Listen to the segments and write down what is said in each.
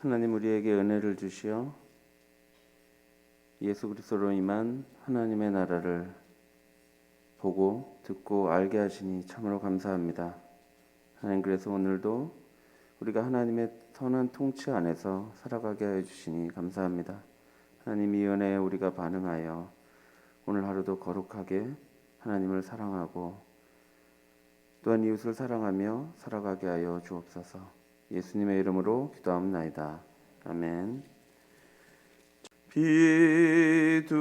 하나님 우리에게 은혜를 주시어 예수 그리스도로 임한 하나님의 나라를 보고 듣고 알게 하시니 참으로 감사합니다. 하나님, 그래서 오늘도 우리가 하나님의 선한 통치 안에서 살아가게 하여 주시니 감사합니다. 하나님, 이 은혜에 우리가 반응하여 오늘 하루도 거룩하게 하나님을 사랑하고 또한 이웃을 사랑하며 살아가게 하여 주옵소서. 예수님의 이름으로 기도합나이다. 아멘. 비둘기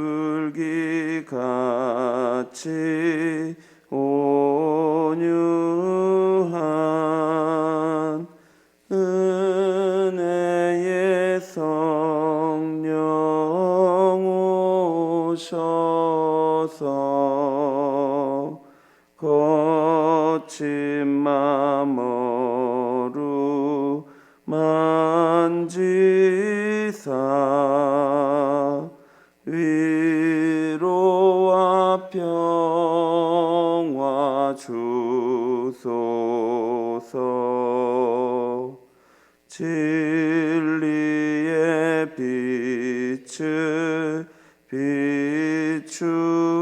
같이 온유한 은혜의 성령 오셔서 거친 마음으로 만지사 위로와 평화 주소서. 진리의 빛을 비추사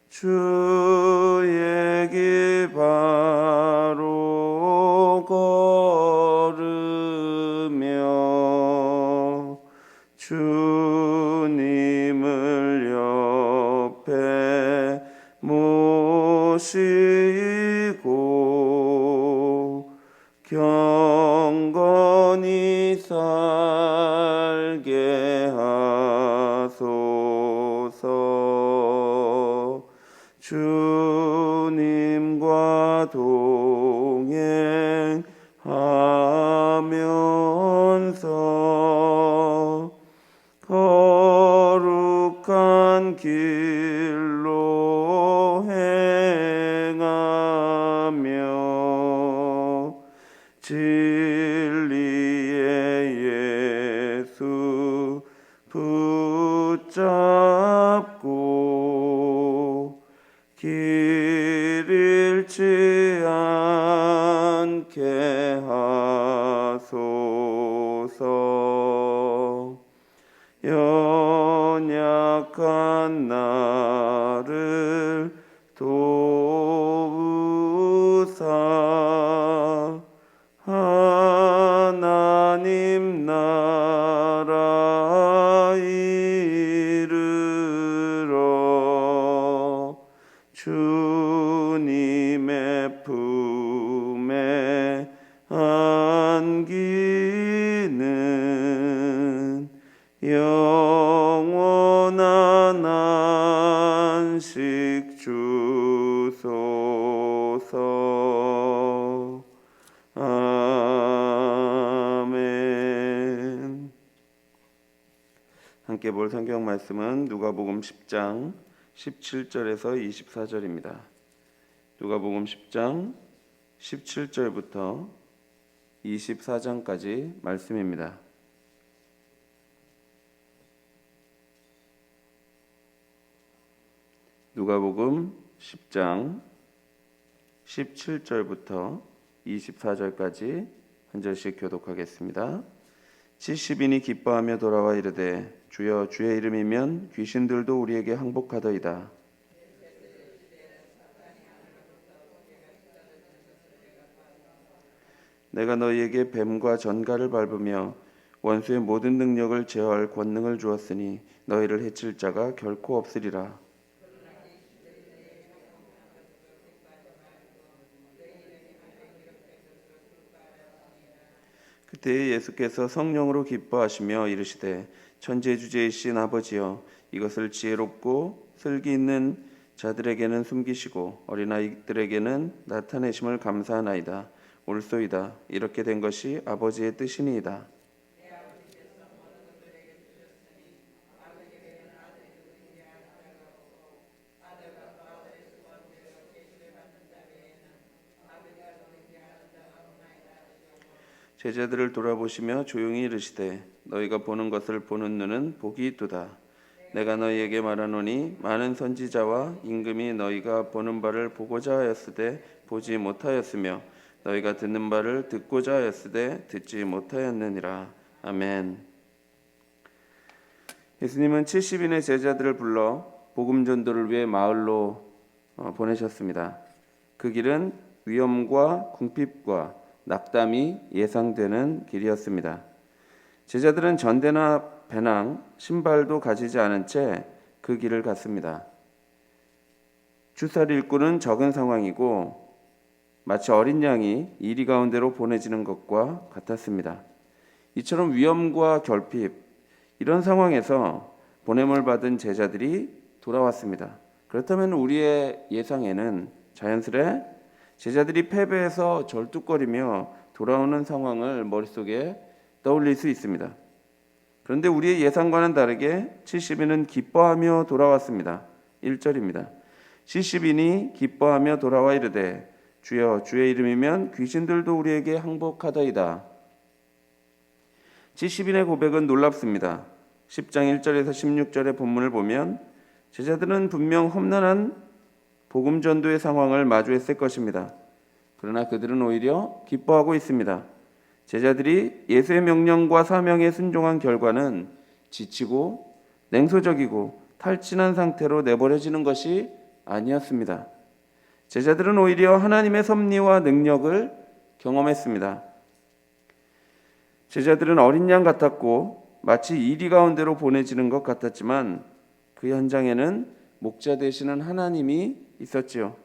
주의 길 바로 걸으며 주님을 옆에 모시고 경건히 살게 하소서. 주님과 동행하면서 거룩한 길로 행하며 진리의 예수 붙잡고 길 잃지 않게 하소서. 연약한 나를 도우사 하나님 나라 이르러 주님의 품에 안기는 영원한 안식 주소서. 아멘. 함께 볼 성경 말씀은 누가복음 10장 17절에서 24절입니다. 누가복음 10장 17절부터 24장까지 말씀입니다. 누가복음 10장 17절부터 24절까지 한 절씩 교독하겠습니다. 70인이 기뻐하며 돌아와 이르되 주여, 주의 이름이면 귀신들도 우리에게 항복하더이다. 내가 너희에게 뱀과 전갈을 밟으며 원수의 모든 능력을 제어할 권능을 주었으니 너희를 해칠 자가 결코 없으리라. 그때 예수께서 성령으로 기뻐하시며 이르시되 천지주제이신 아버지여, 이것을 지혜롭고 슬기 있는 자들에게는 숨기시고 어린아이들에게는 나타내심을 감사하나이다. 옳소이다. 이렇게 된 것이 아버지의 뜻이니이다. 제자들을 돌아보시며 조용히 이르시되 너희가 보는 것을 보는 눈은 복이 있도다. 내가 너희에게 말하노니 많은 선지자와 임금이 너희가 보는 바를 보고자 하였으되 보지 못하였으며 너희가 듣는 바를 듣고자 하였으되 듣지 못하였느니라. 아멘. 예수님은 70인의 제자들을 불러 복음 전도를 위해 마을로 보내셨습니다. 그 길은 위험과 궁핍과 낙담이 예상되는 길이었습니다. 제자들은 전대나 배낭, 신발도 가지지 않은 채 그 길을 갔습니다. 주사를 일꾼은 적은 상황이고 마치 어린 양이 이리 가운데로 보내지는 것과 같았습니다. 이처럼 위험과 결핍, 이런 상황에서 보냄을 받은 제자들이 돌아왔습니다. 그렇다면 우리의 예상에는 자연스레 제자들이 패배해서 절뚝거리며 돌아오는 상황을 머릿속에 떠올릴 수 있습니다. 그런데 우리의 예상과는 다르게 70인은 기뻐하며 돌아왔습니다. 1절입니다. 70인이 기뻐하며 돌아와 이르되 주여 주의 이름이면 귀신들도 우리에게 항복하다이다. 70인의 고백은 놀랍습니다. 10장 1절에서 16절의 본문을 보면 제자들은 분명 험난한 복음 전도의 상황을 마주했을 것입니다. 그러나 그들은 오히려 기뻐하고 있습니다. 제자들이 예수의 명령과 사명에 순종한 결과는 지치고 냉소적이고 탈진한 상태로 내버려지는 것이 아니었습니다. 제자들은 오히려 하나님의 섭리와 능력을 경험했습니다. 제자들은 어린 양 같았고 마치 이리 가운데로 보내지는 것 같았지만 그 현장에는 목자 되시는 하나님이 있었지요.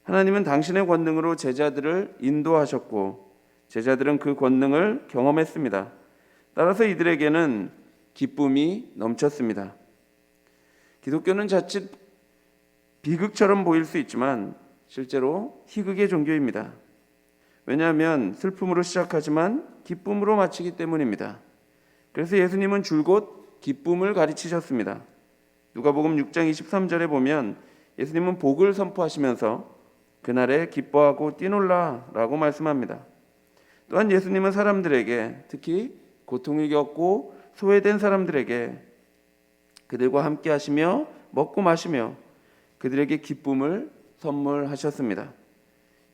하나님은 당신의 권능으로 제자들을 인도하셨고 제자들은 그 권능을 경험했습니다. 따라서 이들에게는 기쁨이 넘쳤습니다. 기독교는 자칫 비극처럼 보일 수 있지만 실제로 희극의 종교입니다. 왜냐하면 슬픔으로 시작하지만 기쁨으로 마치기 때문입니다. 그래서 예수님은 줄곧 기쁨을 가르치셨습니다. 누가복음 6장 23절에 보면 예수님은 복을 선포하시면서 그날에 기뻐하고 뛰놀라라고 말씀합니다. 또한 예수님은 사람들에게, 특히 고통을 겪고 소외된 사람들에게 그들과 함께 하시며 먹고 마시며 그들에게 기쁨을 선물하셨습니다.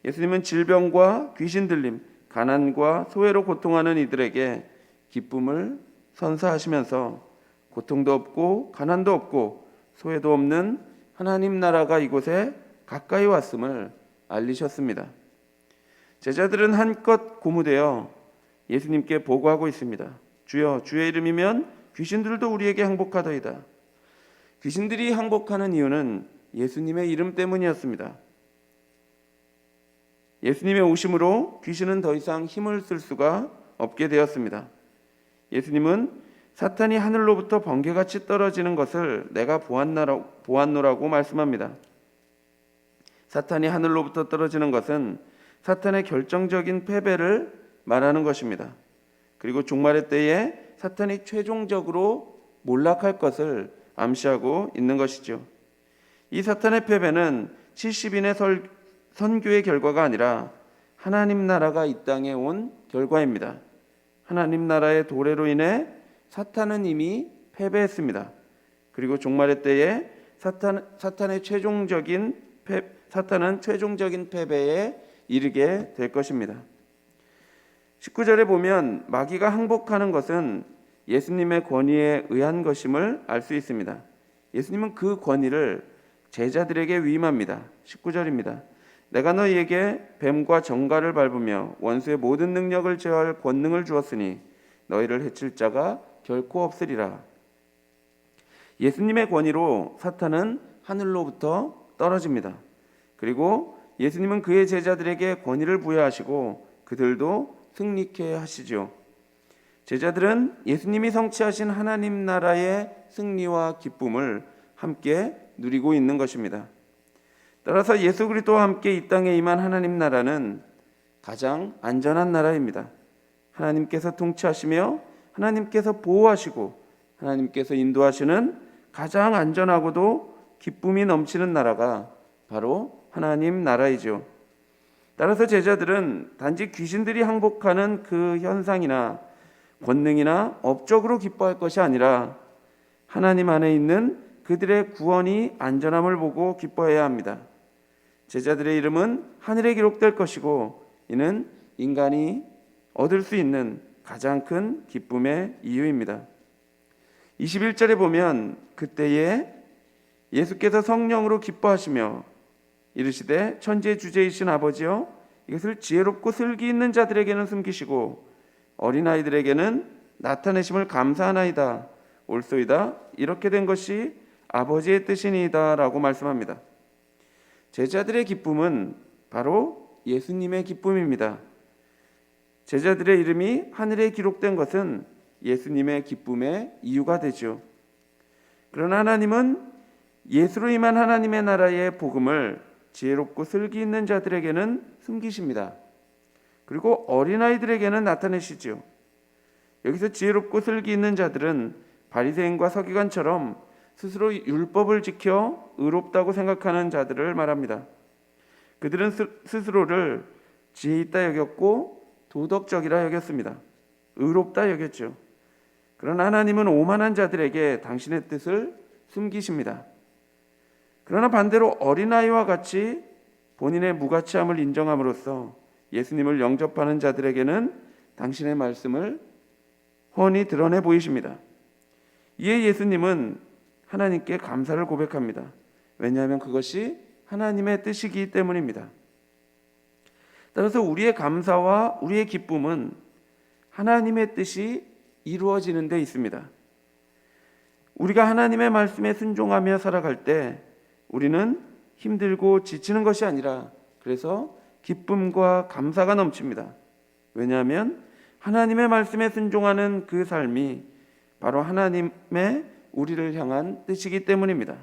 예수님은 질병과 귀신 들림, 가난과 소외로 고통하는 이들에게 기쁨을 선사하시면서 고통도 없고 가난도 없고 소외도 없는 하나님 나라가 이곳에 가까이 왔음을 알리셨습니다. 제자들은 한껏 고무되어 예수님께 보고하고 있습니다. 주여, 주의 이름이면 귀신들도 우리에게 항복하더이다. 귀신들이 항복하는 이유는 예수님의 이름 때문이었습니다. 예수님의 오심으로 귀신은 더 이상 힘을 쓸 수가 없게 되었습니다. 예수님은 사탄이 하늘로부터 번개같이 떨어지는 것을 내가 보았노라고 말씀합니다. 사탄이 하늘로부터 떨어지는 것은 사탄의 결정적인 패배를 말하는 것입니다. 그리고 종말의 때에 사탄이 최종적으로 몰락할 것을 암시하고 있는 것이죠. 이 사탄의 패배는 70인의 선교의 결과가 아니라 하나님 나라가 이 땅에 온 결과입니다. 하나님 나라의 도래로 인해 사탄은 이미 패배했습니다. 그리고 종말의 때에 사탄은 최종적인 패배에 이르게 될 것입니다. 19절에 보면 마귀가 항복하는 것은 예수님의 권위에 의한 것임을 알 수 있습니다. 예수님은 그 권위를 제자들에게 위임합니다. 19절입니다. 내가 너희에게 뱀과 정갈을 밟으며 원수의 모든 능력을 제어할 권능을 주었으니 너희를 해칠 자가 결코 없으리라. 예수님의 권위로 사탄은 하늘로부터 떨어집니다. 그리고 예수님은 그의 제자들에게 권위를 부여하시고 그들도 승리케 하시죠. 제자들은 예수님이 성취하신 하나님 나라의 승리와 기쁨을 함께 누리고 있는 것입니다. 따라서 예수 그리스도와 함께 이 땅에 임한 하나님 나라는 가장 안전한 나라입니다. 하나님께서 통치하시며 하나님께서 보호하시고 하나님께서 인도하시는 가장 안전하고도 기쁨이 넘치는 나라가 바로 하나님 나라이죠. 따라서 제자들은 단지 귀신들이 항복하는 그 현상이나 권능이나 업적으로 기뻐할 것이 아니라 하나님 안에 있는 그들의 구원이 안전함을 보고 기뻐해야 합니다. 제자들의 이름은 하늘에 기록될 것이고 이는 인간이 얻을 수 있는 가장 큰 기쁨의 이유입니다. 21절에 보면 그때에 예수께서 성령으로 기뻐하시며 이르시되 천지의 주제이신 아버지여 이것을 지혜롭고 슬기 있는 자들에게는 숨기시고 어린아이들에게는 나타내심을 감사하나이다. 옳소이다. 이렇게 된 것이 아버지의 뜻이니이다 라고 말씀합니다. 제자들의 기쁨은 바로 예수님의 기쁨입니다. 제자들의 이름이 하늘에 기록된 것은 예수님의 기쁨의 이유가 되죠. 그러나 하나님은 예수로 임한 하나님의 나라의 복음을 지혜롭고 슬기 있는 자들에게는 숨기십니다. 그리고 어린아이들에게는 나타내시죠. 여기서 지혜롭고 슬기 있는 자들은 바리새인과 서기관처럼 스스로 율법을 지켜 의롭다고 생각하는 자들을 말합니다. 그들은 스스로를 지혜 있다 여겼고 도덕적이라 여겼습니다. 의롭다 여겼죠. 그러나 하나님은 오만한 자들에게 당신의 뜻을 숨기십니다. 그러나 반대로 어린아이와 같이 본인의 무가치함을 인정함으로써 예수님을 영접하는 자들에게는 당신의 말씀을 훤히 드러내 보이십니다. 이에 예수님은 하나님께 감사를 고백합니다. 왜냐하면 그것이 하나님의 뜻이기 때문입니다. 따라서 우리의 감사와 우리의 기쁨은 하나님의 뜻이 이루어지는 데 있습니다. 우리가 하나님의 말씀에 순종하며 살아갈 때 우리는 힘들고 지치는 것이 아니라 그래서 기쁨과 감사가 넘칩니다. 왜냐하면 하나님의 말씀에 순종하는 그 삶이 바로 하나님의 우리를 향한 뜻이기 때문입니다.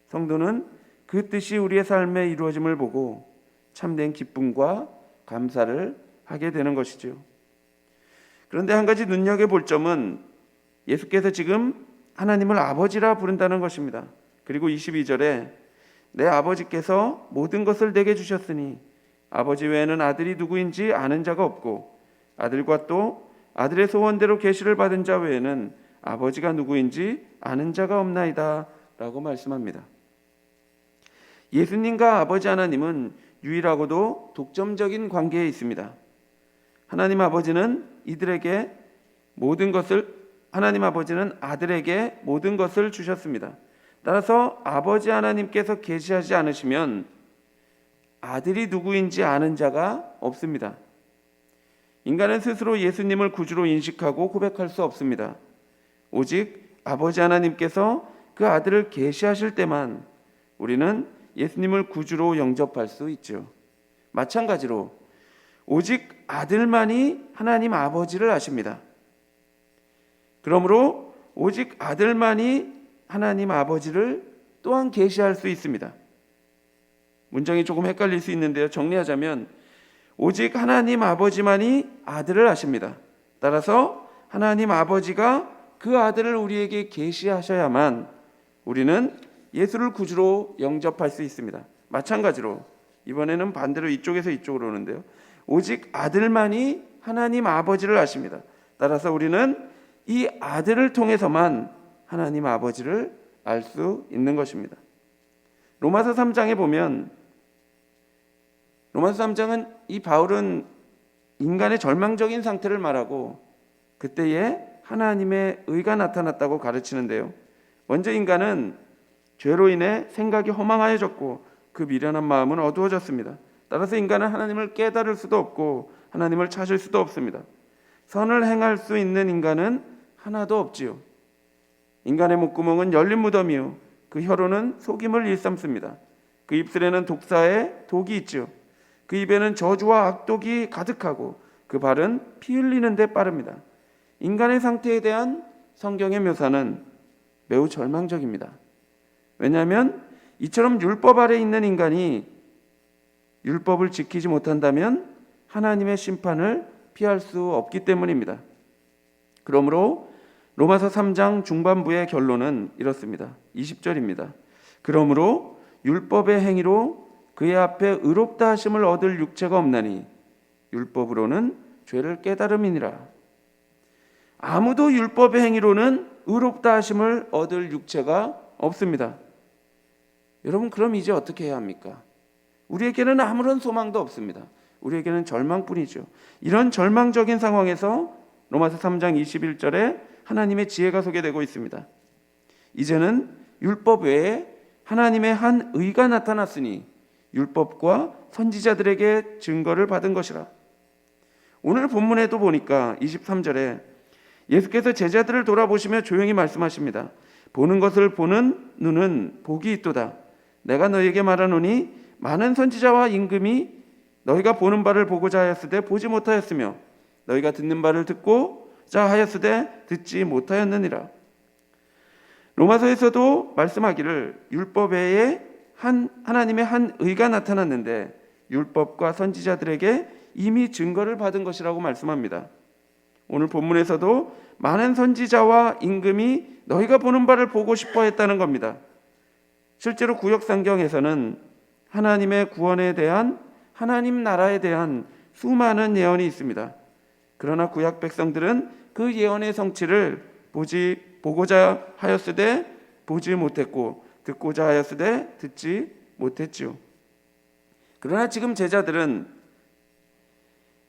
성도는 그 뜻이 우리의 삶에 이루어짐을 보고 참된 기쁨과 감사를 하게 되는 것이죠. 그런데 한 가지 눈여겨볼 점은 예수께서 지금 하나님을 아버지라 부른다는 것입니다. 그리고 22절에 내 아버지께서 모든 것을 내게 주셨으니 아버지 외에는 아들이 누구인지 아는 자가 없고 아들과 또 아들의 소원대로 계시를 받은 자 외에는 아버지가 누구인지 아는 자가 없나이다 라고 말씀합니다. 예수님과 아버지 하나님은 유일하고도 독점적인 관계에 있습니다. 하나님 아버지는 하나님 아버지는 아들에게 모든 것을 주셨습니다. 따라서 아버지 하나님께서 계시하지 않으시면 아들이 누구인지 아는 자가 없습니다. 인간은 스스로 예수님을 구주로 인식하고 고백할 수 없습니다. 오직 아버지 하나님께서 그 아들을 계시하실 때만 우리는 예수님을 구주로 영접할 수 있죠. 마찬가지로 오직 아들만이 하나님 아버지를 아십니다. 그러므로 오직 아들만이 하나님 아버지를 또한 계시할 수 있습니다. 문장이 조금 헷갈릴 수 있는데요. 정리하자면 오직 하나님 아버지만이 아들을 아십니다. 따라서 하나님 아버지가 그 아들을 우리에게 계시하셔야만 우리는 예수를 구주로 영접할 수 있습니다. 마찬가지로 이번에는 반대로 이쪽에서 이쪽으로 오는데요. 오직 아들만이 하나님 아버지를 아십니다. 따라서 우리는 이 아들을 통해서만 하나님 아버지를 알 수 있는 것입니다. 로마서 3장에 보면 로마서 3장은 이 바울은 인간의 절망적인 상태를 말하고 그때에 하나님의 의가 나타났다고 가르치는데요. 먼저 인간은 죄로 인해 생각이 허망하여졌고 그 미련한 마음은 어두워졌습니다. 따라서 인간은 하나님을 깨달을 수도 없고 하나님을 찾을 수도 없습니다. 선을 행할 수 있는 인간은 하나도 없지요. 인간의 목구멍은 열린 무덤이요 그 혀로는 속임을 일삼습니다. 그 입술에는 독사의 독이 있죠. 그 입에는 저주와 악독이 가득하고 그 발은 피 흘리는 데 빠릅니다. 인간의 상태에 대한 성경의 묘사는 매우 절망적입니다. 왜냐하면 이처럼 율법 아래 있는 인간이 율법을 지키지 못한다면 하나님의 심판을 피할 수 없기 때문입니다. 그러므로 로마서 3장 중반부의 결론은 이렇습니다. 20절입니다. 그러므로 율법의 행위로 그의 앞에 의롭다 하심을 얻을 육체가 없나니 율법으로는 죄를 깨달음이니라. 아무도 율법의 행위로는 의롭다 하심을 얻을 육체가 없습니다. 여러분 그럼 이제 어떻게 해야 합니까? 우리에게는 아무런 소망도 없습니다. 우리에게는 절망뿐이죠. 이런 절망적인 상황에서 로마서 3장 21절에 하나님의 지혜가 소개되고 있습니다. 이제는 율법 외에 하나님의 한 의가 나타났으니 율법과 선지자들에게 증거를 받은 것이라. 오늘 본문에도 보니까 23절에 예수께서 제자들을 돌아보시며 조용히 말씀하십니다. 보는 것을 보는 눈은 복이 있도다. 내가 너희에게 말하노니 많은 선지자와 임금이 너희가 보는 바를 보고자 하였으되 보지 못하였으며 너희가 듣는 바를 듣고자 하였으되 듣지 못하였느니라. 로마서에서도 말씀하기를 율법 외에 하나님의 한 의가 나타났는데 율법과 선지자들에게 이미 증거를 받은 것이라고 말씀합니다. 오늘 본문에서도 많은 선지자와 임금이 너희가 보는 바를 보고 싶어 했다는 겁니다. 실제로 구역성경에서는 하나님의 구원에 대한, 하나님 나라에 대한 수많은 예언이 있습니다. 그러나 구약 백성들은 그 예언의 성취를 보고자 하였으되 보지 못했고 듣고자 하였으되 듣지 못했지요. 그러나 지금 제자들은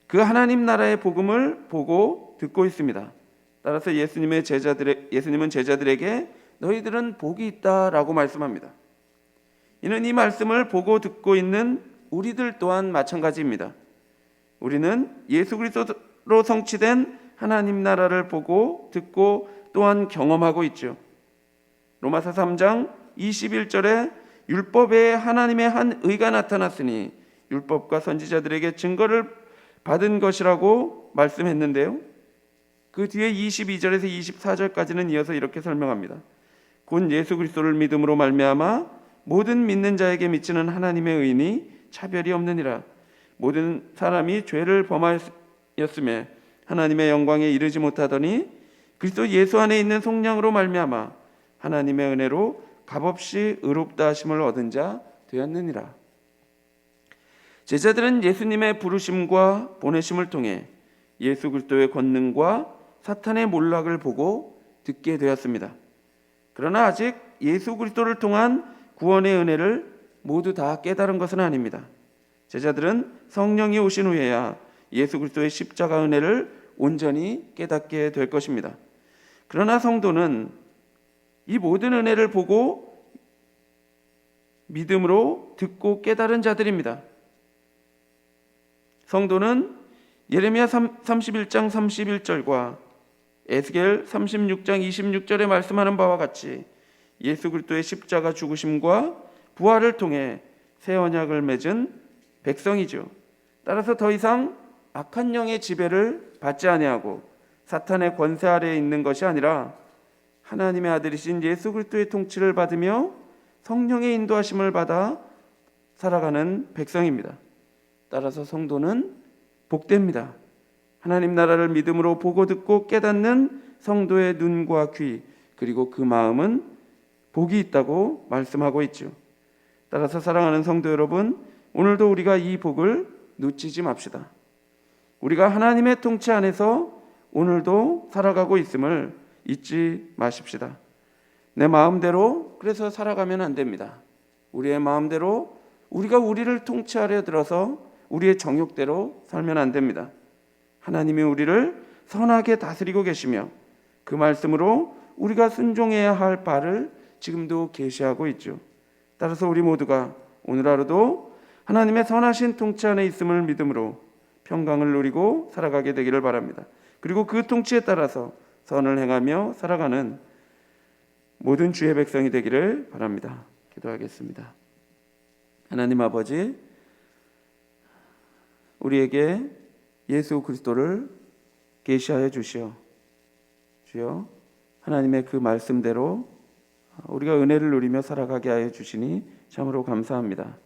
그 하나님 나라의 복음을 보고 듣고 있습니다. 따라서 예수님은 제자들에게 너희들은 복이 있다라고 말씀합니다. 이는 이 말씀을 보고 듣고 있는 우리들 또한 마찬가지입니다. 우리는 예수 그리스도로 성취된 하나님 나라를 보고 듣고 또한 경험하고 있죠. 로마서 3장 21절에 율법에 하나님의 한 의가 나타났으니 율법과 선지자들에게 증거를 받은 것이라고 말씀했는데요. 그 뒤에 22절에서 24절까지는 이어서 이렇게 설명합니다. 곧 예수 그리스도를 믿음으로 말미암아 모든 믿는 자에게 미치는 하나님의 의인이 차별이 없느니라. 모든 사람이 죄를 범하였음에 하나님의 영광에 이르지 못하더니 그리스도 예수 안에 있는 속량으로 말미암아 하나님의 은혜로 값없이 의롭다 하심을 얻은 자 되었느니라. 제자들은 예수님의 부르심과 보내심을 통해 예수 그리스도의 권능과 사탄의 몰락을 보고 듣게 되었습니다. 그러나 아직 예수 그리스도를 통한 구원의 은혜를 모두 다 깨달은 것은 아닙니다. 제자들은 성령이 오신 후에야 예수 그리스도의 십자가 은혜를 온전히 깨닫게 될 것입니다. 그러나 성도는 이 모든 은혜를 보고 믿음으로 듣고 깨달은 자들입니다. 성도는 예레미야 31장 31절과 에스겔 36장 26절에 말씀하는 바와 같이 예수 그리스도의 십자가 죽으심과 부활을 통해 새 언약을 맺은 백성이죠. 따라서 더 이상 악한 영의 지배를 받지 아니하고 사탄의 권세 아래에 있는 것이 아니라 하나님의 아들이신 예수 그리스도의 통치를 받으며 성령의 인도하심을 받아 살아가는 백성입니다. 따라서 성도는 복됩니다. 하나님 나라를 믿음으로 보고 듣고 깨닫는 성도의 눈과 귀 그리고 그 마음은 복이 있다고 말씀하고 있죠. 따라서 사랑하는 성도 여러분, 오늘도 우리가 이 복을 놓치지 맙시다. 우리가 하나님의 통치 안에서 오늘도 살아가고 있음을 잊지 마십시다. 내 마음대로 그래서 살아가면 안 됩니다. 우리의 마음대로 우리가 우리를 통치하려 들어서 우리의 정욕대로 살면 안 됩니다. 하나님이 우리를 선하게 다스리고 계시며 그 말씀으로 우리가 순종해야 할 바를 지금도 계시하고 있죠. 따라서 우리 모두가 오늘 하루도 하나님의 선하신 통치 안에 있음을 믿음으로 평강을 누리고 살아가게 되기를 바랍니다. 그리고 그 통치에 따라서 선을 행하며 살아가는 모든 주의 백성이 되기를 바랍니다. 기도하겠습니다. 하나님 아버지, 우리에게 예수 그리스도를 계시하여 주시어 주여 하나님의 그 말씀대로 우리가 은혜를 누리며 살아가게 하여 주시니 참으로 감사합니다.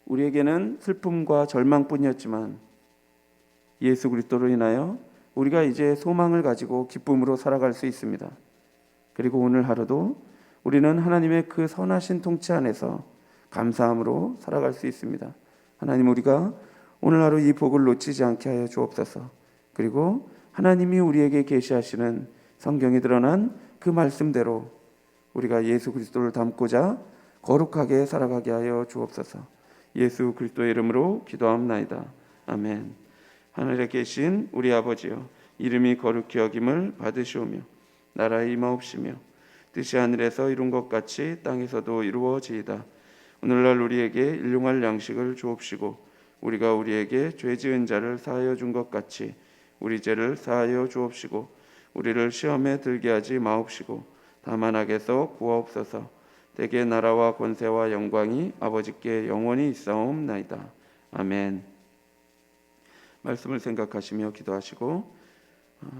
우리에게는 슬픔과 절망뿐이었지만 예수 그리스도로 인하여 우리가 이제 소망을 가지고 기쁨으로 살아갈 수 있습니다. 그리고 오늘 하루도 우리는 하나님의 그 선하신 통치 안에서 감사함으로 살아갈 수 있습니다. 하나님, 우리가 오늘 하루 이 복을 놓치지 않게 하여 주옵소서. 그리고 하나님이 우리에게 계시하시는 성경에 드러난 그 말씀대로 우리가 예수 그리스도를 닮고자 거룩하게 살아가게 하여 주옵소서. 예수 그리스도의 이름으로 기도하옵나이다. 아멘. 하늘에 계신 우리 아버지여, 이름이 거룩히 여김을 받으시오며 나라의 임하옵시며 뜻이 하늘에서 이룬 것 같이 땅에서도 이루어지이다. 오늘날 우리에게 일용할 양식을 주옵시고 우리가 우리에게 죄 지은 자를 사하여 준 것 같이 우리 죄를 사하여 주옵시고 우리를 시험에 들게 하지 마옵시고 다만 악에서 구하옵소서. 대개 나라와 권세와 영광이 아버지께 영원히 있사옵나이다. 아멘. 말씀을 생각하시며 기도하시고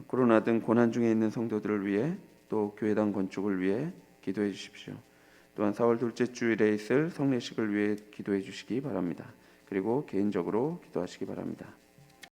코로나 등 고난 중에 있는 성도들을 위해 또 교회당 건축을 위해 기도해 주십시오. 또한 4월 둘째 주일에 있을 성례식을 위해 기도해 주시기 바랍니다. 그리고 개인적으로 기도하시기 바랍니다.